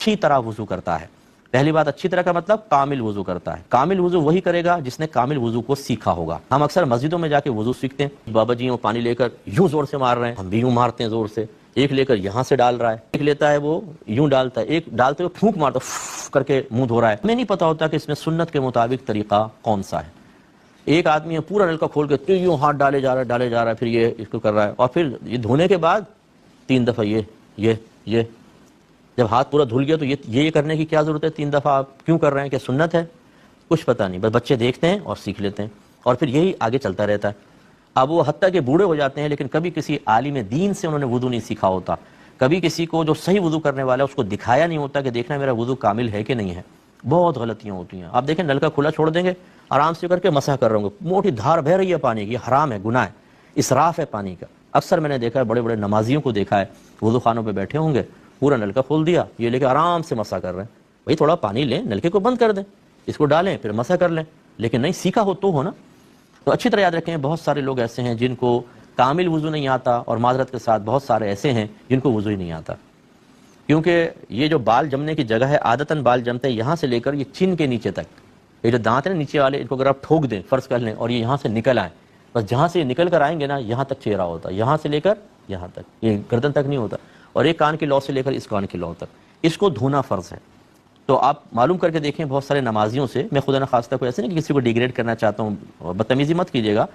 اچھی طرح وضو کرتا ہے۔ پہلی بات، اچھی طرح کا مطلب کامل وضو کرتا ہے۔ کامل وضو وہی کرے گا جس نے کامل وضو کو سیکھا ہوگا۔ ہم اکثر مسجدوں میں جا کے وضو سیکھتے ہیں، بابا جی وہ پانی لے کر یوں زور سے مار رہے ہیں، ہم بھی یوں مارتے ہیں زور سے، ایک لے کر یہاں سے ڈال رہا ہے، ایک لیتا ہے وہ یوں ڈالتا ہے، ایک ڈالتے ہوئے پھونک مارتا کر کے منہ دھو رہا ہے۔ ہمیں نہیں پتا ہوتا کہ اس میں سنت کے مطابق طریقہ کون سا ہے۔ ایک آدمی ہے پورا نلکا کھول کے یوں ہاتھ ڈالے جا رہا ہے، پھر یہ اس کو کر رہا ہے، اور پھر یہ دھونے کے بعد 3 دفعہ یہ جب ہاتھ پورا دھل گیا تو یہ کرنے کی کیا ضرورت ہے؟ 3 دفعہ آپ کیوں کر رہے ہیں؟ کہ سنت ہے؟ کچھ پتہ نہیں، بس بچے دیکھتے ہیں اور سیکھ لیتے ہیں، اور پھر یہی آگے چلتا رہتا ہے۔ اب وہ حتیٰ کہ بوڑھے ہو جاتے ہیں لیکن کبھی کسی عالم دین سے انہوں نے وضو نہیں سیکھا ہوتا، کبھی کسی کو جو صحیح وضو کرنے والا ہے اس کو دکھایا نہیں ہوتا کہ دیکھنا میرا وضو کامل ہے کہ نہیں ہے۔ بہت غلطیاں ہوتی ہیں۔ آپ دیکھیں نلکا کھلا چھوڑ دیں گے، آرام سے کر کے مسح کر رہے ہوں گے، موٹی دھار بہ رہی ہے پانی کی، یہ حرام ہے، گناہ ہے، اسراف ہے پانی کا۔ اکثر میں نے دیکھا ہے، بڑے بڑے نمازیوں کو دیکھا ہے، وضو خانوں پہ بیٹھے ہوں گے، پورا نلکا کھول دیا، یہ لے کے آرام سے مسح کر رہے ہیں۔ بھئی تھوڑا پانی لیں، نلکے کو بند کر دیں، اس کو ڈالیں، پھر مسح کر لیں، لیکن نہیں سیکھا ہو تو نا۔ تو اچھی طرح یاد رکھیں، بہت سارے لوگ ایسے ہیں جن کو کامل وضو نہیں آتا، اور معذرت کے ساتھ بہت سارے ایسے ہیں جن کو وضو ہی نہیں آتا، کیونکہ یہ جو بال جمنے کی جگہ ہے، عادتاً بال جمتے ہیں یہاں سے لے کر یہ چن کے نیچے تک۔ یہ جو دانت ہیں نیچے والے، ان کو اگر آپ ٹھوک دیں، فرض کر لیں، اور یہ یہاں سے نکل آئیں، بس جہاں سے یہ نکل کر آئیں گے نا، یہاں تک چہرہ ہوتا ہے، یہاں سے لے کر یہاں تک، یہ گردن تک نہیں ہوتا، اور ایک کان کی لو سے لے کر اس کان کی لو تک، اس کو دھونا فرض ہے۔ تو آپ معلوم کر کے دیکھیں، بہت سارے نمازیوں سے، میں خدا نخواستہ کوئی ایسے نہیں کہ کسی کو ڈیگریڈ کرنا چاہتا ہوں، بدتمیزی مت کیجیے گا،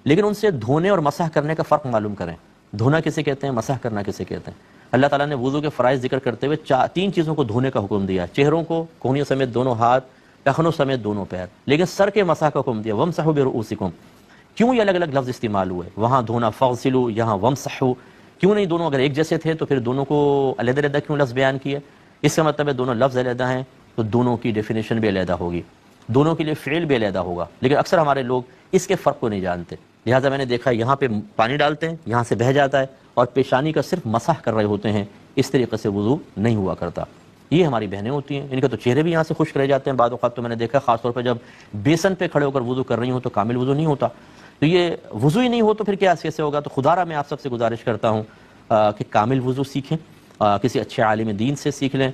لیکن ان سے دھونے اور مسح کرنے کا فرق معلوم کریں۔ دھونا کسے کہتے ہیں، مسح کرنا کسے کہتے ہیں۔ اللہ تعالیٰ نے وضو کے فرائض ذکر کرتے ہوئے 3 چیزوں کو دھونے کا حکم دیا، چہروں کو، کونیوں سمیت دونوں ہاتھ، ٹخنوں سمیت دونوں پیر، لیکن سر کے مسح کا حکم دیا، وَامْسَحُوا بِرُؤُوسِكُمْ۔ کیوں یہ الگ الگ لفظ استعمال ہوئے؟ وہاں دھونا فَاغْسِلُوا، یہاں وَامْسَحُوا، کیوں نہیں دونوں اگر ایک جیسے تھے تو پھر دونوں کو علیحدہ علیحدہ کیوں لفظ بیان کیے؟ اس کا مطلب ہے دونوں لفظ علیحدہ ہیں تو دونوں کی ڈیفینیشن بھی علیحدہ ہوگی، دونوں کے لیے فعل بھی علیحدہ ہوگا، لیکن اکثر ہمارے لوگ اس کے فرق کو نہیں جانتے۔ لہٰذا میں نے دیکھا یہاں پہ پانی ڈالتے ہیں، یہاں سے بہہ جاتا ہے، اور پیشانی کا صرف مسح کر رہے ہوتے ہیں، اس طریقے سے وضو نہیں ہوا کرتا۔ یہ ہماری بہنیں ہوتی ہیں، ان کے تو چہرے بھی یہاں سے خشک رہ جاتے ہیں بعض اوقات، تو میں نے دیکھا خاص طور پہ جب بیسن پہ کھڑے ہو کر وضو کر رہی ہوں تو کامل وضو نہیں ہوتا۔ تو یہ وضو ہی نہیں ہو تو پھر کیا کیسے ہوگا؟ تو خدا را میں آپ سب سے گزارش کرتا ہوں کہ کامل وضو سیکھیں، کسی اچھے عالم دین سے سیکھ لیں۔